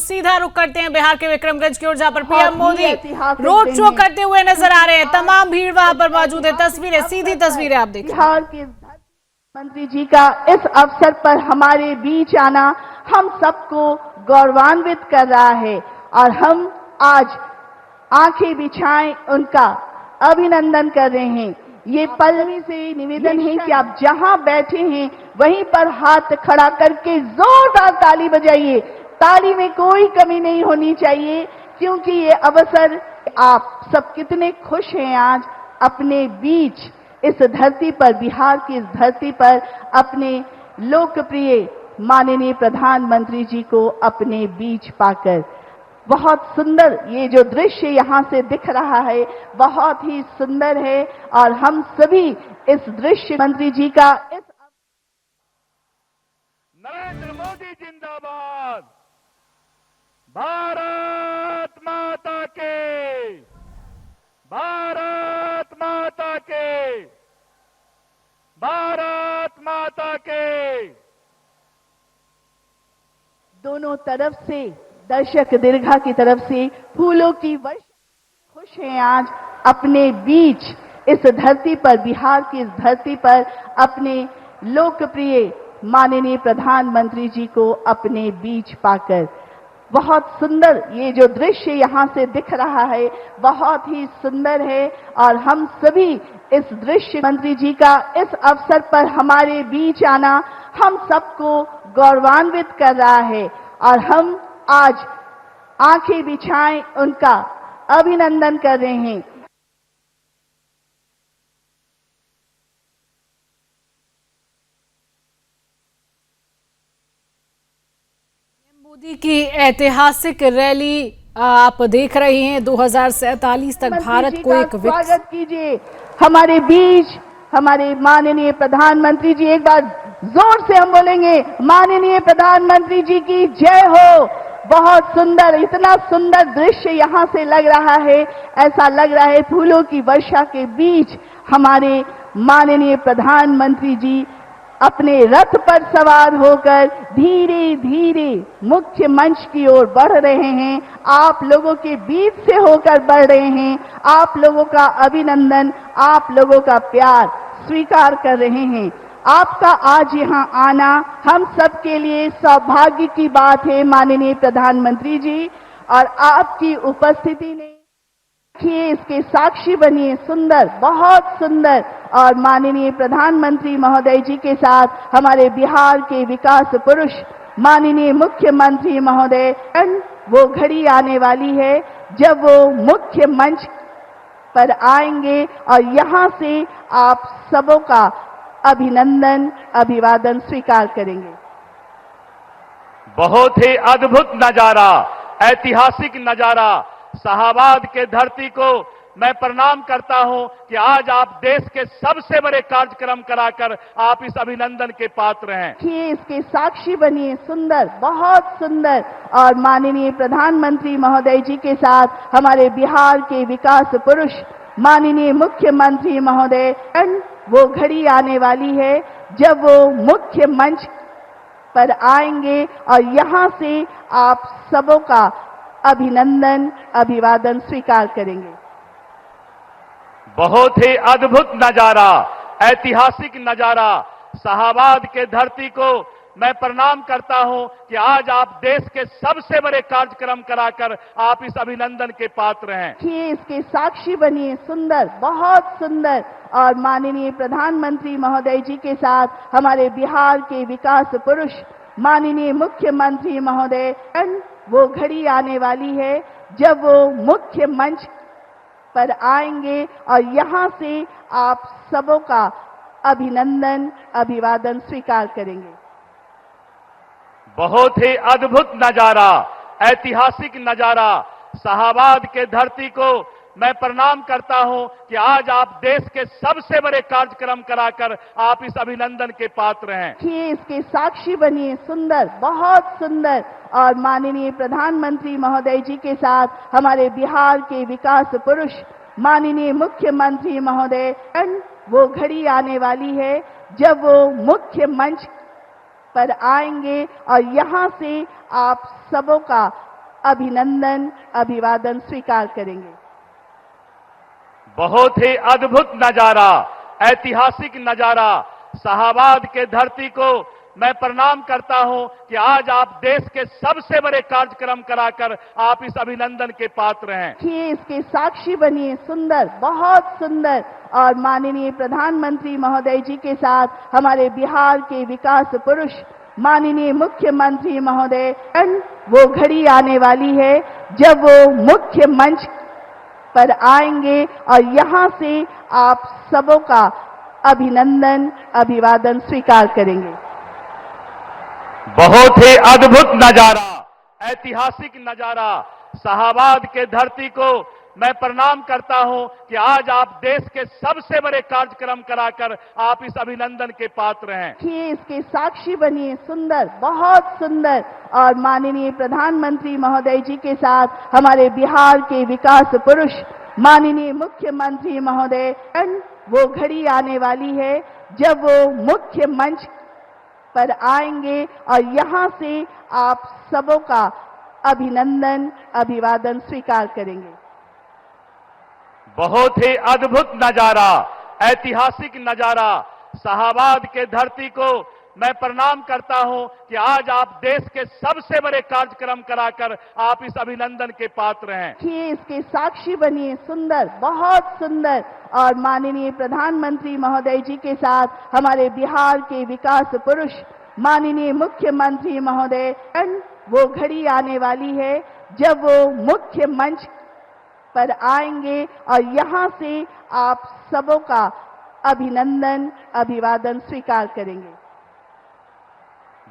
सीधा रुख करते हैं बिहार के विक्रमगंज की ओर, जहां पर पीएम मोदी रोड शो करते हुए नजर आ रहे हैं। तमाम भीड़ वहां पर मौजूद है। तस्वीरें, सीधी तस्वीरें आप देखिए। बिहार के मंत्री जी का इस अवसर पर हमारे बीच आना हम सबको गौरवान्वित कर रहा है और हम आज आंखें बिछाएं उनका अभिनंदन कर रहे हैं। ये पलवी से निवेदन है कि आप जहां बैठे हैं वहीं पर हाथ खड़ा करके जोरदार ताली बजाइए। ताली में कोई कमी नहीं होनी चाहिए, क्योंकि ये अवसर, आप सब कितने खुश हैं आज अपने बीच इस धरती पर, बिहार की इस धरती पर अपने लोकप्रिय माननीय प्रधानमंत्री जी को अपने बीच पाकर। बहुत सुंदर ये जो दृश्य यहाँ से दिख रहा है, बहुत ही सुंदर है और हम सभी इस दृश्य मंत्री जी का इस नरेंद्र मोदी जिंदाबाद, भारत माता के, भारत माता के, भारत माता के। दोनों तरफ से दर्शक दीर्घा की तरफ से फूलों की वर्षा। खुश हैं आज अपने बीच इस धरती पर, बिहार की इस धरती पर अपने लोकप्रिय माननीय प्रधानमंत्री जी को अपने बीच पाकर। बहुत सुंदर ये जो दृश्य यहाँ से दिख रहा है, बहुत ही सुंदर है और हम सभी इस दृश्य मंत्री जी का इस अवसर पर हमारे बीच आना हम सबको गौरवान्वित कर रहा है और हम आज आंखें बिछाएं उनका अभिनंदन कर रहे हैं। मोदी की ऐतिहासिक रैली आप देख रहे हैं। 2047 तक भारत को एक स्वागत कीजिए हमारे बीच हमारे माननीय प्रधानमंत्री जी। एक बार जोर से हम बोलेंगे, माननीय प्रधानमंत्री जी की जय हो। बहुत सुंदर, इतना सुंदर दृश्य यहाँ से लग रहा है, ऐसा लग रहा है फूलों की वर्षा के बीच हमारे माननीय प्रधानमंत्री जी अपने रथ पर सवार होकर धीरे धीरे मुख्य मंच की ओर बढ़ रहे हैं। आप लोगों के बीच से होकर बढ़ रहे हैं। आप लोगों का अभिनंदन, आप लोगों का प्यार स्वीकार कर रहे हैं। आपका आज यहाँ आना हम सब के लिए सौभाग्य की बात है माननीय प्रधानमंत्री जी, और आपकी उपस्थिति ने देखिए, इसके साक्षी बनिए। सुंदर, बहुत सुंदर। और माननीय प्रधानमंत्री महोदय जी के साथ हमारे बिहार के विकास पुरुष माननीय मुख्यमंत्री महोदय, वो घड़ी आने वाली है जब वो मुख्य मंच पर आएंगे और यहाँ से आप सबों का अभिनंदन, अभिवादन स्वीकार करेंगे। बहुत ही अद्भुत नजारा, ऐतिहासिक नजारा। शाहाबाद के धरती को मैं प्रणाम करता हूं कि आज आप देश के सबसे बड़े कार्यक्रम कराकर आप इस अभिनंदन के पात्र हैं। इसके साक्षी बनिए। सुंदर, बहुत सुंदर। और माननीय प्रधानमंत्री महोदय जी के साथ हमारे बिहार के विकास पुरुष माननीय मुख्यमंत्री महोदय, वो घड़ी आने वाली है जब वो मुख्य मंच पर आएंगे और यहाँ से आप सबों का अभिनंदन, अभिवादन स्वीकार करेंगे। बहुत ही अद्भुत नजारा, ऐतिहासिक नजारा। शाहाबाद के धरती को मैं प्रणाम करता हूं कि आज आप देश के सबसे बड़े कार्यक्रम कराकर आप इस अभिनंदन के पात्र हैं। इसके साक्षी बनिए। सुंदर, बहुत सुंदर। और माननीय प्रधानमंत्री महोदय जी के साथ हमारे बिहार के विकास पुरुष माननीय मुख्यमंत्री महोदय, वो घड़ी आने वाली है जब वो मुख्य मंच पर आएंगे और यहाँ से आप सबों का अभिनंदन, अभिवादन स्वीकार करेंगे। बहुत ही अद्भुत नजारा, ऐतिहासिक नजारा। शाहाबाद के धरती को मैं प्रणाम करता हूं कि आज आप देश के सबसे बड़े कार्यक्रम कराकर आप इस अभिनंदन के पात्र हैं। इसके साक्षी बनिए। सुंदर, बहुत सुंदर। और माननीय प्रधानमंत्री महोदय जी के साथ हमारे बिहार के विकास पुरुष माननीय मुख्यमंत्री महोदय, वो घड़ी आने वाली है जब वो मुख्य मंच पर आएंगे और यहाँ से आप सबों का अभिनंदन अभिवादन स्वीकार करेंगे। बहुत ही अद्भुत नजारा, ऐतिहासिक नजारा, शाहाबाद के धरती को मैं प्रणाम करता हूं कि आज आप देश के सबसे बड़े कार्यक्रम कराकर आप इस अभिनंदन के पात्र हैं। देखिए, इसके साक्षी बनिए। सुंदर, बहुत सुंदर। और माननीय प्रधानमंत्री महोदय जी के साथ हमारे बिहार के विकास पुरुष माननीय मुख्यमंत्री महोदय, वो घड़ी आने वाली है जब वो मुख्य मंच पर आएंगे और यहां से आप सबों का अभिनंदन अभिवादन स्वीकार करेंगे। बहुत ही अद्भुत नजारा, ऐतिहासिक नजारा, शाहाबाद के धरती को मैं प्रणाम करता हूं कि आज आप देश के सबसे बड़े कार्यक्रम कराकर आप इस अभिनंदन के पात्र हैं। देखिए, इसके साक्षी बनिए। सुंदर, बहुत सुंदर। और माननीय प्रधानमंत्री महोदय जी के साथ हमारे बिहार के विकास पुरुष माननीय मुख्यमंत्री महोदय, वो घड़ी आने वाली है जब वो मुख्य मंच पर आएंगे और यहां से आप सबों का अभिनंदन अभिवादन स्वीकार करेंगे। बहुत ही अद्भुत नजारा, ऐतिहासिक नजारा, शाहाबाद के धरती को मैं प्रणाम करता हूं कि आज आप देश के सबसे बड़े कार्यक्रम कराकर आप इस अभिनंदन के पात्र हैं। देखिए, इसके साक्षी बनिए। सुंदर, बहुत सुंदर। और माननीय प्रधानमंत्री महोदय जी के साथ हमारे बिहार के विकास पुरुष माननीय मुख्यमंत्री महोदय, वो घड़ी आने वाली है जब वो मुख्य मंच पर आएंगे और यहां से आप सबों का अभिनंदन अभिवादन स्वीकार करेंगे।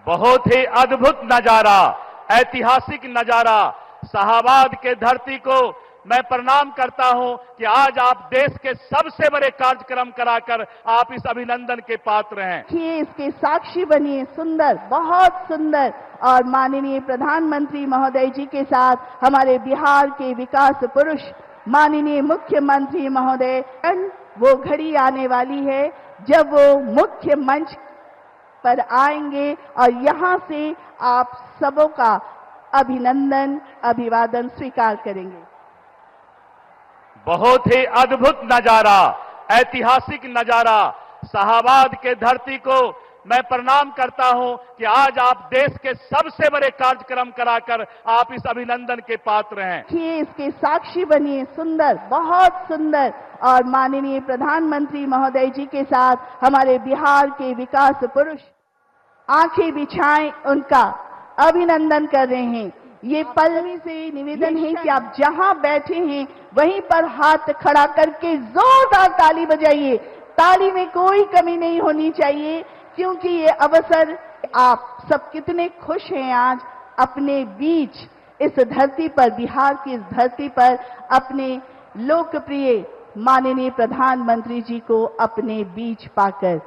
बहुत ही अद्भुत नजारा, ऐतिहासिक नजारा, शाहाबाद के धरती को मैं प्रणाम करता हूं कि आज आप देश के सबसे बड़े कार्यक्रम कराकर आप इस अभिनंदन के पात्र हैं। देखिए, इसके साक्षी बनिए। सुंदर, बहुत सुंदर। और माननीय प्रधानमंत्री महोदय जी के साथ हमारे बिहार के विकास पुरुष माननीय मुख्यमंत्री महोदय, वो घड़ी आने वाली है जब वो मुख्य मंच पर आएंगे और यहां से आप सबों का अभिनंदन अभिवादन स्वीकार करेंगे। बहुत ही अद्भुत नजारा, ऐतिहासिक नजारा, शाहाबाद के धरती को मैं प्रणाम करता हूं कि आज आप देश के सबसे बड़े कार्यक्रम कराकर आप इस अभिनंदन के पात्र हैं। देखिए, इसके साक्षी बनिए। सुंदर, बहुत सुंदर। और माननीय प्रधानमंत्री महोदय जी के साथ हमारे बिहार के विकास पुरुष आंखें बिछाएं उनका अभिनंदन कर रहे हैं। ये पल्लवी से निवेदन है कि आप जहां बैठे हैं वहीं पर हाथ खड़ा करके जोरदार ताली बजाइए। ताली में कोई कमी नहीं होनी चाहिए, क्योंकि ये अवसर, आप सब कितने खुश हैं आज अपने बीच इस धरती पर, बिहार की इस धरती पर अपने लोकप्रिय माननीय प्रधानमंत्री जी को अपने बीच पाकर।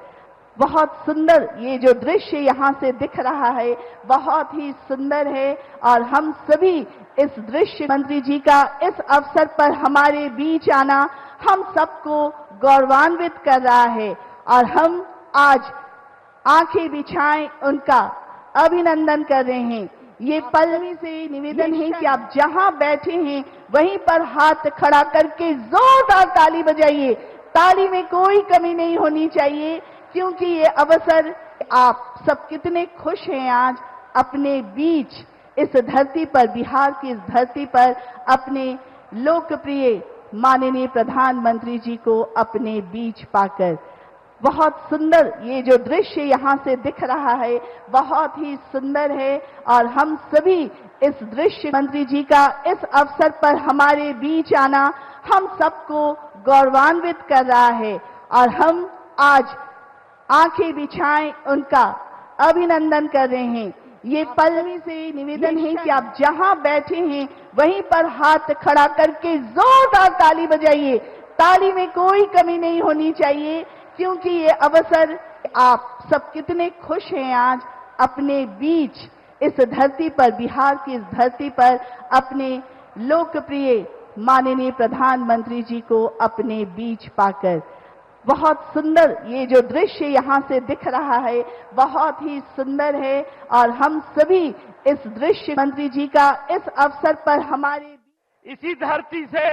बहुत सुंदर ये जो दृश्य यहाँ से दिख रहा है, बहुत ही सुंदर है। और हम सभी इस दृश्य, मंत्री जी का इस अवसर पर हमारे बीच आना हम सबको गौरवान्वित कर रहा है। और हम आज आंखें बिछाएं उनका अभिनंदन कर रहे हैं। ये पल्लवी से निवेदन है कि आप जहां बैठे हैं वहीं पर हाथ खड़ा करके जोरदार ताली बजाइए। ताली में कोई कमी नहीं होनी चाहिए, क्योंकि ये अवसर, आप सब कितने खुश हैं आज अपने बीच इस धरती पर, बिहार की इस धरती पर अपने लोकप्रिय माननीय प्रधानमंत्री जी को अपने बीच पाकर। बहुत सुंदर ये जो दृश्य यहाँ से दिख रहा है, बहुत ही सुंदर है। और हम सभी इस दृश्य, मंत्री जी का इस अवसर पर हमारे बीच आना हम सबको गौरवान्वित कर रहा है। और हम आज आंखें बिछाएं उनका अभिनंदन कर रहे हैं। ये पल्लवी से निवेदन है कि आप जहां बैठे हैं वहीं पर हाथ खड़ा करके जोरदार ताली बजाइए। ताली में कोई कमी नहीं होनी चाहिए, क्योंकि ये अवसर, आप सब कितने खुश हैं आज अपने बीच इस धरती पर, बिहार की इस धरती पर अपने लोकप्रिय माननीय प्रधानमंत्री जी को अपने बीच पाकर। बहुत सुंदर ये जो दृश्य यहाँ से दिख रहा है बहुत ही सुंदर है और हम सभी इस दृश्य मंत्री जी का इस अवसर पर हमारे इसी धरती से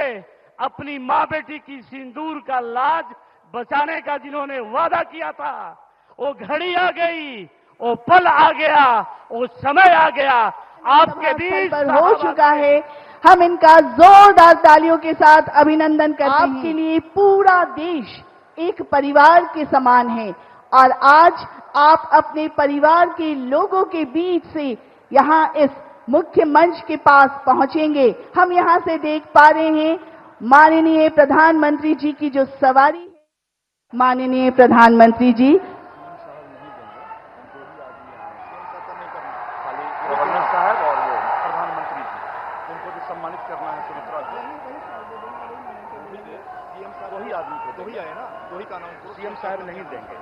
अपनी माँ बेटी की सिंदूर का लाज बचाने का जिन्होंने वादा किया था, वो घड़ी आ गई, वो पल आ गया, वो समय आ गया, आपके बीच पर हो चुका है। हम इनका जोरदार तालियों के साथ अभिनंदन करते हैं। आपके लिए पूरा देश एक परिवार के समान है और आज आप अपने परिवार के लोगों के बीच से यहाँ इस मुख्य मंच के पास पहुंचेंगे। हम यहाँ से देख पा रहे हैं माननीय प्रधानमंत्री जी की जो सवारी है। माननीय प्रधानमंत्री जी गवर्नर साहब और वो प्रधानमंत्री जी, उनको भी सम्मानित करना है। सुमित्रा जी, सीएम साहब वही आदमी को, दो ही आए ना, दो ही का नाम, सीएम साहब नहीं देंगे,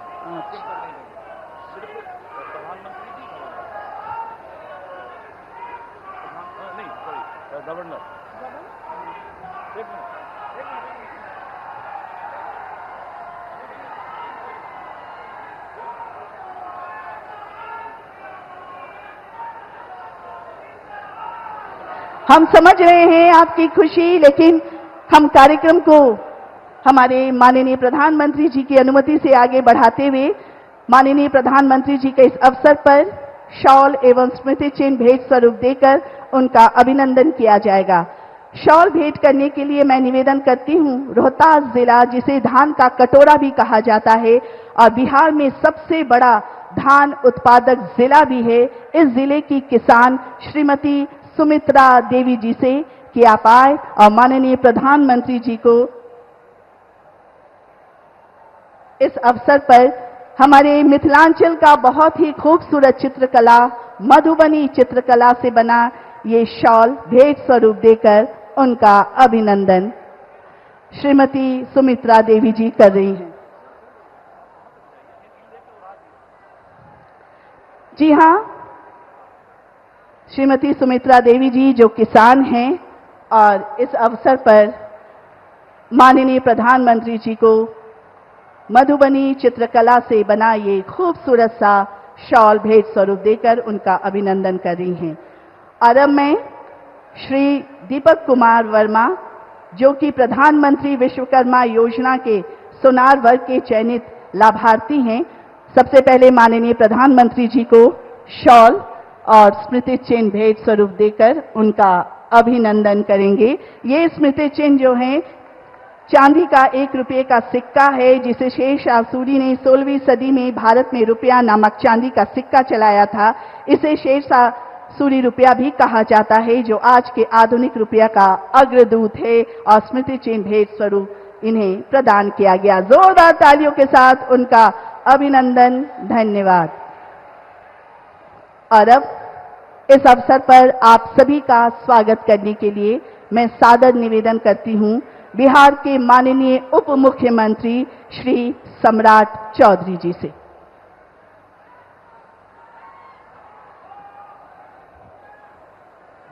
सिर्फ प्रधानमंत्री जी, नहीं सॉरी गवर्नर। एक मिनट हम समझ रहे हैं आपकी खुशी, लेकिन हम कार्यक्रम को हमारे माननीय प्रधानमंत्री जी की अनुमति से आगे बढ़ाते हुए माननीय प्रधानमंत्री जी के इस अवसर पर शॉल एवं स्मृति चिन्ह भेंट स्वरूप देकर उनका अभिनंदन किया जाएगा। शॉल भेंट करने के लिए मैं निवेदन करती हूं, रोहतास जिला जिसे धान का कटोरा भी कहा जाता है और बिहार में सबसे बड़ा धान उत्पादक जिला भी है, इस जिले की किसान श्रीमती सुमित्रा देवी जी से कि आप आए और माननीय प्रधानमंत्री जी को इस अवसर पर हमारे मिथिलांचल का बहुत ही खूबसूरत चित्रकला मधुबनी चित्रकला से बना ये शॉल भेंट स्वरूप देकर उनका अभिनंदन श्रीमती सुमित्रा देवी जी कर रही हैं। जी हां, श्रीमती सुमित्रा देवी जी जो किसान हैं और इस अवसर पर माननीय प्रधानमंत्री जी को मधुबनी चित्रकला से बना ये खूबसूरत सा शॉल भेंट स्वरूप देकर उनका अभिनंदन कर रही हैं। और अब मैं श्री दीपक कुमार वर्मा जो कि प्रधानमंत्री विश्वकर्मा योजना के सोनार वर्ग के चयनित लाभार्थी हैं, सबसे पहले माननीय प्रधानमंत्री जी को शॉल और स्मृति चिन्ह भेंट स्वरूप देकर उनका अभिनंदन करेंगे। ये स्मृति चिन्ह जो है चांदी का 1 रुपये का सिक्का है, जिसे शेरशाह सूरी ने 16वीं सदी में भारत में रुपया नामक चांदी का सिक्का चलाया था। इसे शेरशाह सूरी रुपया भी कहा जाता है, जो आज के आधुनिक रुपया का अग्रदूत है और स्मृति चिन्ह भेंट स्वरूप इन्हें प्रदान किया गया। जोरदार तालियों के साथ उनका अभिनंदन, धन्यवाद। और अब इस अवसर पर आप सभी का स्वागत करने के लिए मैं सादर निवेदन करती हूं बिहार के माननीय उप मुख्यमंत्री श्री सम्राट चौधरी जी से।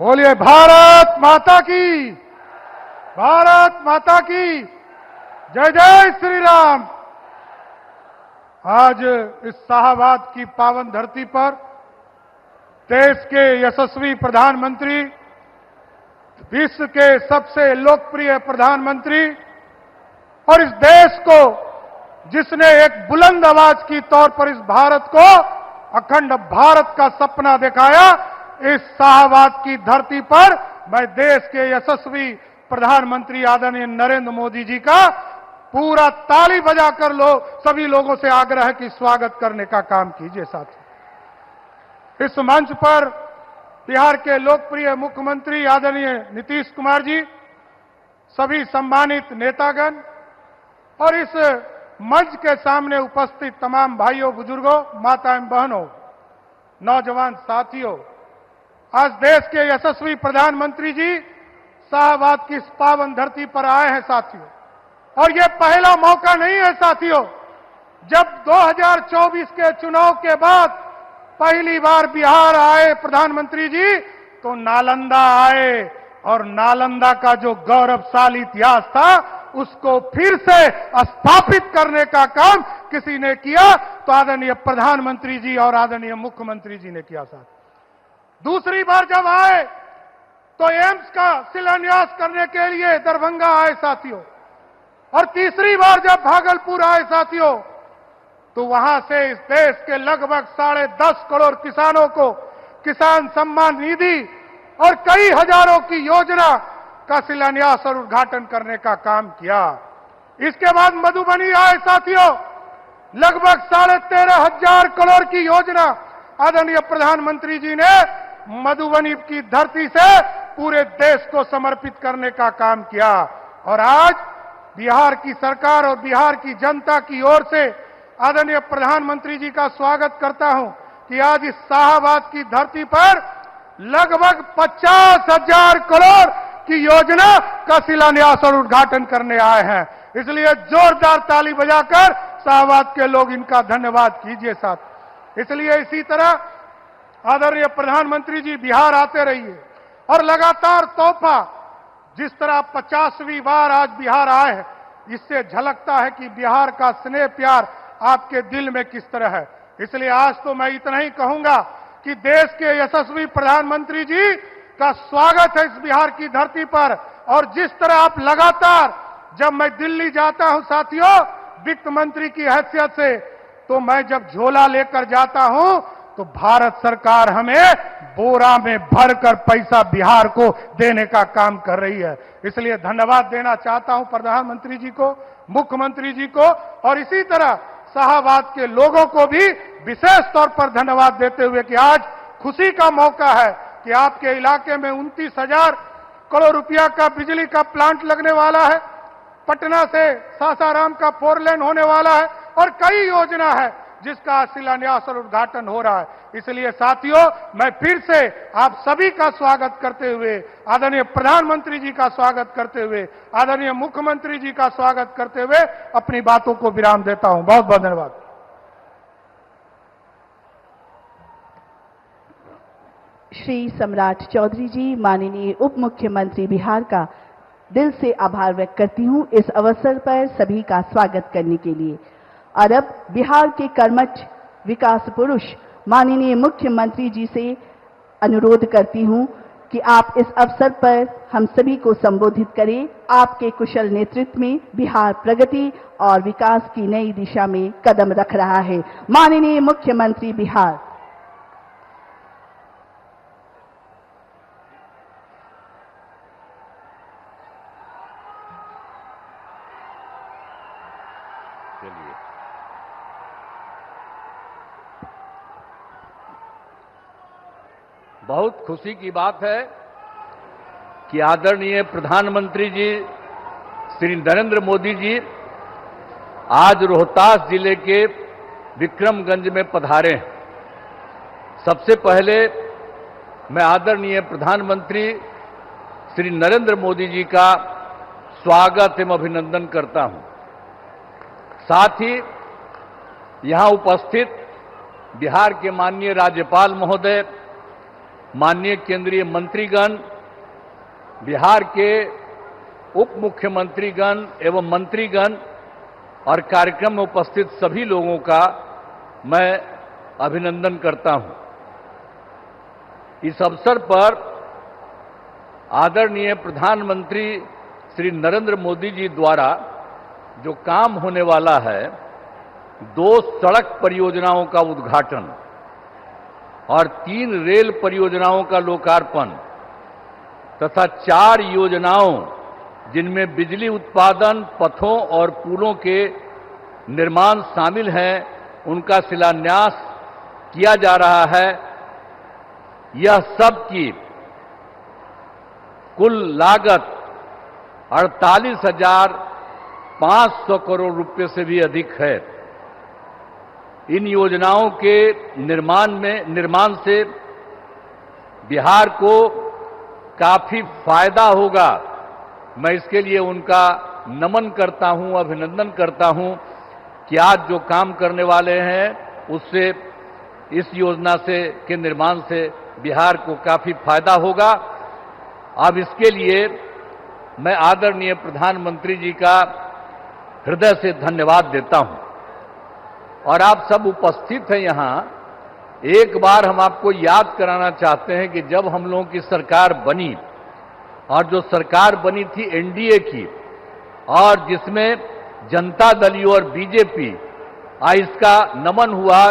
बोलिए भारत माता की, भारत माता की जय जय श्री राम। आज इस शाहबाद की पावन धरती पर देश के यशस्वी प्रधानमंत्री, विश्व के सबसे लोकप्रिय प्रधानमंत्री और इस देश को जिसने एक बुलंद आवाज की तौर पर इस भारत को अखंड भारत का सपना दिखाया, इस शाहबाद की धरती पर मैं देश के यशस्वी प्रधानमंत्री आदरणीय नरेंद्र मोदी जी का पूरा ताली बजाकर सभी लोगों से आग्रह है कि स्वागत करने का काम कीजिए। साथी, इस मंच पर बिहार के लोकप्रिय मुख्यमंत्री आदरणीय नीतीश कुमार जी, सभी सम्मानित नेतागण और इस मंच के सामने उपस्थित तमाम भाइयों, बुजुर्गों, माताएं, बहनों, नौजवान साथियों, आज देश के यशस्वी प्रधानमंत्री जी शाहबाद की इस पावन धरती पर आए हैं साथियों। और ये पहला मौका नहीं है साथियों, जब 2024 के चुनाव के बाद पहली बार बिहार आए प्रधानमंत्री जी तो नालंदा आए और नालंदा का जो गौरवशाली इतिहास था उसको फिर से स्थापित करने का काम किसी ने किया तो आदरणीय प्रधानमंत्री जी और आदरणीय मुख्यमंत्री जी ने किया। साथ दूसरी बार जब आए तो एम्स का शिलान्यास करने के लिए दरभंगा आए साथियों, और तीसरी बार जब भागलपुर आए साथियों तो वहां से इस देश के लगभग 10.5 करोड़ किसानों को किसान सम्मान निधि और कई हजारों की योजना का शिलान्यास और उद्घाटन करने का काम किया। इसके बाद मधुबनी आए साथियों, लगभग 13,500 करोड़ की योजना आदरणीय प्रधानमंत्री जी ने मधुबनी की धरती से पूरे देश को समर्पित करने का काम किया। और आज बिहार की सरकार और बिहार की जनता की ओर से आदरणीय प्रधानमंत्री जी का स्वागत करता हूं कि आज इस शाहाबाद की धरती पर लगभग 50,000 करोड़ की योजना का शिलान्यास और उद्घाटन करने आए हैं। इसलिए जोरदार ताली बजाकर शाहाबाद के लोग इनका धन्यवाद कीजिए साथ। इसलिए इसी तरह आदरणीय प्रधानमंत्री जी बिहार आते रहिए और लगातार तोहफा, जिस तरह 50वीं बार आज बिहार आए हैं, इससे झलकता है कि बिहार का स्नेह प्यार आपके दिल में किस तरह है। इसलिए आज तो मैं इतना ही कहूंगा कि देश के यशस्वी प्रधानमंत्री जी का स्वागत है इस बिहार की धरती पर। और जिस तरह आप लगातार, जब मैं दिल्ली जाता हूं साथियों वित्त मंत्री की हैसियत से, तो मैं जब झोला लेकर जाता हूं तो भारत सरकार हमें बोरा में भरकर पैसा बिहार को देने का काम कर रही है। इसलिए धन्यवाद देना चाहता हूं प्रधानमंत्री जी को, मुख्यमंत्री जी को, और इसी तरह शाहाबाद के लोगों को भी विशेष तौर पर धन्यवाद देते हुए कि आज खुशी का मौका है कि आपके इलाके में 29,000 करोड़ रुपया का बिजली का प्लांट लगने वाला है, पटना से सासाराम का 4 लेन होने वाला है, और कई योजना है जिसका शिलान्यास और उद्घाटन हो रहा है। इसलिए साथियों, मैं फिर से आप सभी का स्वागत करते हुए, आदरणीय प्रधानमंत्री जी का स्वागत करते हुए, आदरणीय मुख्यमंत्री जी का स्वागत करते हुए अपनी बातों को विराम देता हूं। बहुत बहुत धन्यवाद। श्री सम्राट चौधरी जी, माननीय उप मुख्यमंत्री बिहार का दिल से आभार व्यक्त करती हूं इस अवसर पर सभी का स्वागत करने के लिए। और अब बिहार के कर्मठ विकास पुरुष माननीय मुख्यमंत्री जी से अनुरोध करती हूं कि आप इस अवसर पर हम सभी को संबोधित करें। आपके कुशल नेतृत्व में बिहार प्रगति और विकास की नई दिशा में कदम रख रहा है। माननीय मुख्यमंत्री बिहार। चलिए, बहुत खुशी की बात है कि आदरणीय प्रधानमंत्री जी श्री नरेंद्र मोदी जी आज रोहतास जिले के विक्रमगंज में पधारे हैं। सबसे पहले मैं आदरणीय प्रधानमंत्री श्री नरेंद्र मोदी जी का स्वागत एवं अभिनंदन करता हूं। साथ ही यहां उपस्थित बिहार के माननीय राज्यपाल महोदय, माननीय केंद्रीय मंत्रीगण, बिहार के उप मुख्यमंत्रीगण एवं मंत्रीगण और कार्यक्रम में उपस्थित सभी लोगों का मैं अभिनंदन करता हूं। इस अवसर पर आदरणीय प्रधानमंत्री श्री नरेंद्र मोदी जी द्वारा जो काम होने वाला है, 2 सड़क परियोजनाओं का उद्घाटन और 3 रेल परियोजनाओं का लोकार्पण तथा 4 योजनाओं जिनमें बिजली उत्पादन, पथों और पुलों के निर्माण शामिल हैं, उनका शिलान्यास किया जा रहा है। यह सब की कुल लागत 48,500 करोड़ रुपए से भी अधिक है। इन योजनाओं के निर्माण से बिहार को काफी फायदा होगा। मैं इसके लिए उनका नमन करता हूं, अभिनंदन करता हूं कि आज जो काम करने वाले हैं उससे, इस योजना से के निर्माण से बिहार को काफी फायदा होगा। अब इसके लिए मैं आदरणीय प्रधानमंत्री जी का हृदय से धन्यवाद देता हूं। और आप सब उपस्थित हैं यहां, एक बार हम आपको याद कराना चाहते हैं कि जब हम लोगों की सरकार बनी, और जो सरकार बनी थी एनडीए की, और जिसमें जनता दल यू और बीजेपी, इसका नमन हुआ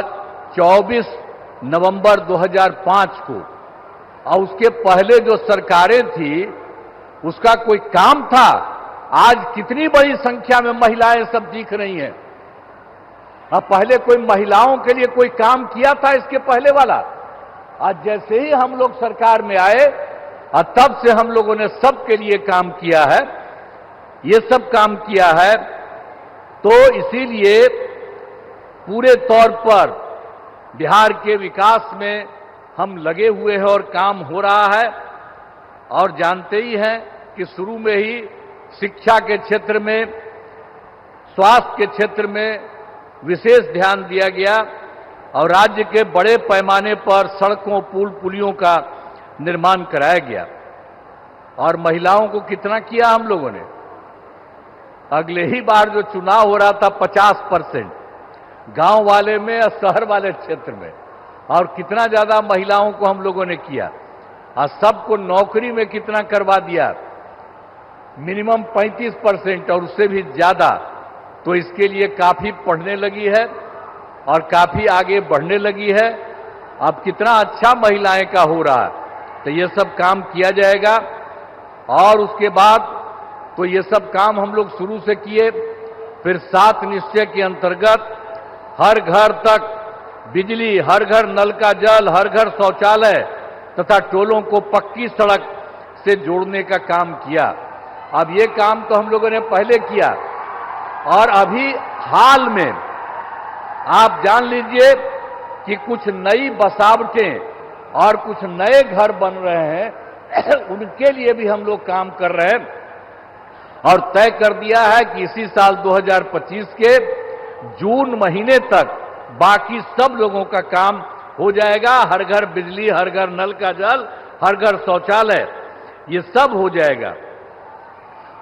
24 नवंबर 2005 को। और उसके पहले जो सरकारें थी उसका कोई काम था? आज कितनी बड़ी संख्या में महिलाएं सब दिख रही हैं। अब पहले कोई महिलाओं के लिए कोई काम किया था इसके पहले वाला? आज जैसे ही हम लोग सरकार में आए और तब से हम लोगों ने सबके लिए काम किया है, ये सब काम किया है। तो इसीलिए पूरे तौर पर बिहार के विकास में हम लगे हुए हैं और काम हो रहा है। और जानते ही हैं कि शुरू में ही शिक्षा के क्षेत्र में, स्वास्थ्य के क्षेत्र में विशेष ध्यान दिया गया और राज्य के बड़े पैमाने पर सड़कों, पुल, पुलियों का निर्माण कराया गया। और महिलाओं को कितना किया हम लोगों ने? अगले ही बार जो चुनाव हो रहा था 50% गांव वाले में और शहर वाले क्षेत्र में, और कितना ज्यादा महिलाओं को हम लोगों ने किया। और सबको नौकरी में कितना करवा दिया? मिनिमम 35% और उससे भी ज्यादा। तो इसके लिए काफी पढ़ने लगी है और काफी आगे बढ़ने लगी है। अब कितना अच्छा महिलाएं का हो रहा है। तो ये सब काम किया जाएगा। और उसके बाद तो ये सब काम हम लोग शुरू से किए। फिर 7 निश्चय के अंतर्गत हर घर तक बिजली, हर घर नल का जल, हर घर शौचालय तथा टोलों को पक्की सड़क से जोड़ने का काम किया। अब ये काम तो हम लोगों ने पहले किया, और अभी हाल में आप जान लीजिए कि कुछ नई बसावटें और कुछ नए घर बन रहे हैं उनके लिए भी हम लोग काम कर रहे हैं। और तय कर दिया है कि इसी साल 2025 के जून महीने तक बाकी सब लोगों का काम हो जाएगा। हर घर बिजली, हर घर नल का जल, हर घर शौचालय, ये सब हो जाएगा।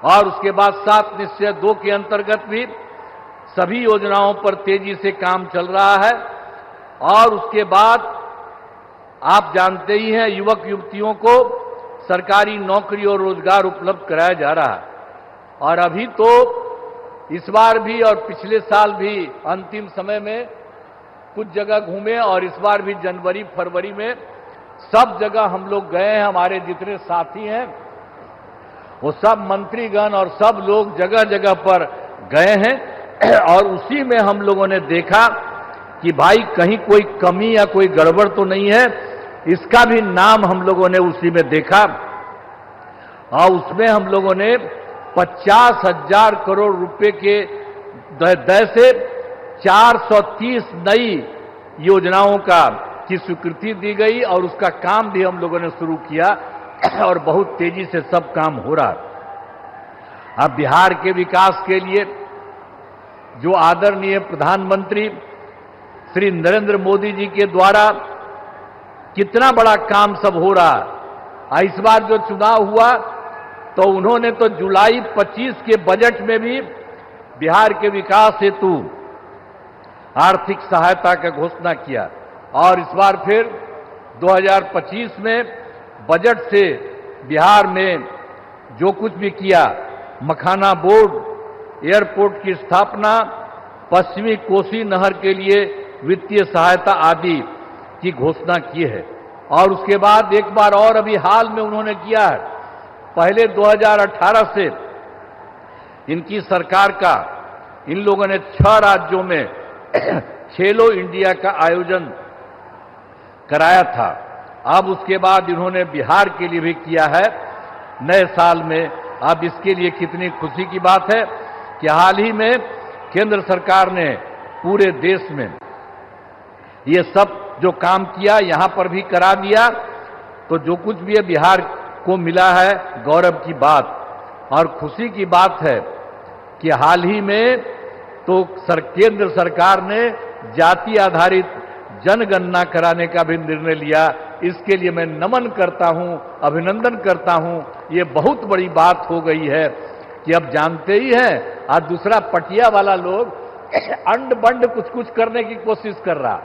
और उसके बाद 7 निश्चय 2 के अंतर्गत भी सभी योजनाओं पर तेजी से काम चल रहा है। और उसके बाद आप जानते ही हैं, युवक युवतियों को सरकारी नौकरी और रोजगार उपलब्ध कराया जा रहा है। और अभी तो इस बार भी और पिछले साल भी अंतिम समय में कुछ जगह घूमे, और इस बार भी जनवरी फरवरी में सब जगह हम लोग गए हैं। हमारे जितने साथी हैं वो सब मंत्रीगण और सब लोग जगह जगह पर गए हैं। और उसी में हम लोगों ने देखा कि भाई कहीं कोई कमी या कोई गड़बड़ तो नहीं है। इसका भी नाम हम लोगों ने उसी में देखा। और उसमें हम लोगों ने 50,000 करोड़ रुपए के दर से 430 नई योजनाओं की स्वीकृति दी गई, और उसका काम भी हम लोगों ने शुरू किया। और बहुत तेजी से सब काम हो रहा है। अब बिहार के विकास के लिए जो आदरणीय प्रधानमंत्री श्री नरेंद्र मोदी जी के द्वारा कितना बड़ा काम सब हो रहा है। इस बार जो चुनाव हुआ तो उन्होंने तो जुलाई 25 के बजट में भी बिहार के विकास हेतु आर्थिक सहायता का घोषणा किया। और इस बार फिर 2025 में बजट से बिहार में जो कुछ भी किया, मखाना बोर्ड, एयरपोर्ट की स्थापना, पश्चिमी कोसी नहर के लिए वित्तीय सहायता आदि की घोषणा की है। और उसके बाद एक बार और अभी हाल में उन्होंने किया है। पहले 2018 से इनकी सरकार का इन लोगों ने 6 राज्यों में खेलो इंडिया का आयोजन कराया था। अब उसके बाद इन्होंने बिहार के लिए भी किया है नए साल में। अब इसके लिए कितनी खुशी की बात है कि हाल ही में केंद्र सरकार ने पूरे देश में ये सब जो काम किया यहां पर भी करा दिया। तो जो कुछ भी बिहार को मिला है, गौरव की बात और खुशी की बात है कि हाल ही में तो केंद्र सरकार ने जाति आधारित जनगणना कराने का भी निर्णय लिया इसके लिए मैं नमन करता हूं, अभिनंदन करता हूं। ये बहुत बड़ी बात हो गई है कि अब जानते ही हैं, आज दूसरा पटिया वाला लोग अंड बंड कुछ कुछ करने की कोशिश कर रहा।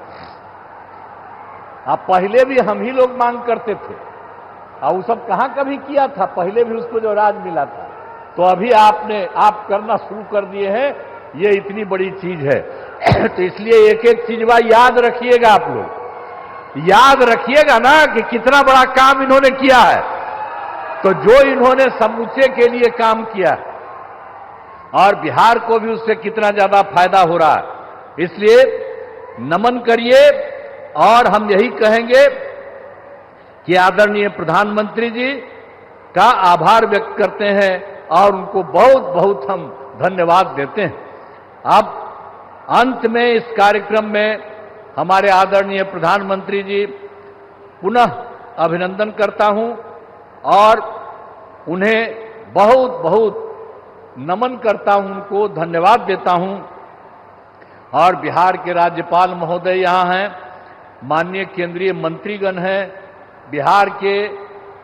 अब पहले भी हम ही लोग मांग करते थे, और वो सब कहां कभी किया था, पहले भी उसको जो राज मिला था। तो अभी आप करना शुरू कर दिए हैं, ये इतनी बड़ी चीज है। तो इसलिए एक एक चीज याद रखिएगा, आप लोग याद रखिएगा ना कि कितना बड़ा काम इन्होंने किया है। तो जो इन्होंने समूचे के लिए काम किया है, और बिहार को भी उससे कितना ज्यादा फायदा हो रहा है, इसलिए नमन करिए। और हम यही कहेंगे कि आदरणीय प्रधानमंत्री जी का आभार व्यक्त करते हैं और उनको बहुत बहुत हम धन्यवाद देते हैं। अब अंत में इस कार्यक्रम में हमारे आदरणीय प्रधानमंत्री जी पुनः अभिनंदन करता हूं और उन्हें बहुत बहुत नमन करता हूं, उनको धन्यवाद देता हूं। और बिहार के राज्यपाल महोदय यहां हैं, माननीय केंद्रीय मंत्रीगण हैं, बिहार के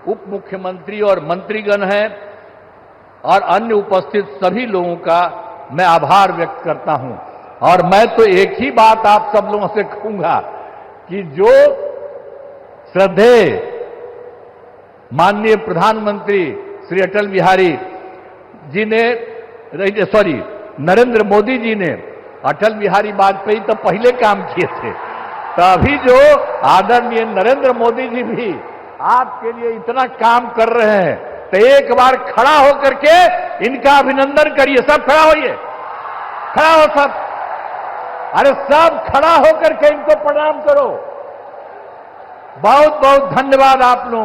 उप मुख्यमंत्री और मंत्रीगण हैं, और अन्य उपस्थित सभी लोगों का मैं आभार व्यक्त करता हूं। और मैं तो एक ही बात आप सब लोगों से कहूंगा कि जो श्रद्धेय माननीय प्रधानमंत्री श्री अटल बिहारी जी ने, नरेंद्र मोदी जी ने, अटल बिहारी वाजपेयी तो पहले काम किए थे, तो अभी जो आदरणीय नरेंद्र मोदी जी भी आपके लिए इतना काम कर रहे हैं, तो एक बार खड़ा होकर के इनका अभिनंदन करिए। सब खड़ा होइए, खड़ा हो सब, अरे सब खड़ा होकर के इनको प्रणाम करो। बहुत बहुत धन्यवाद आप लोगों।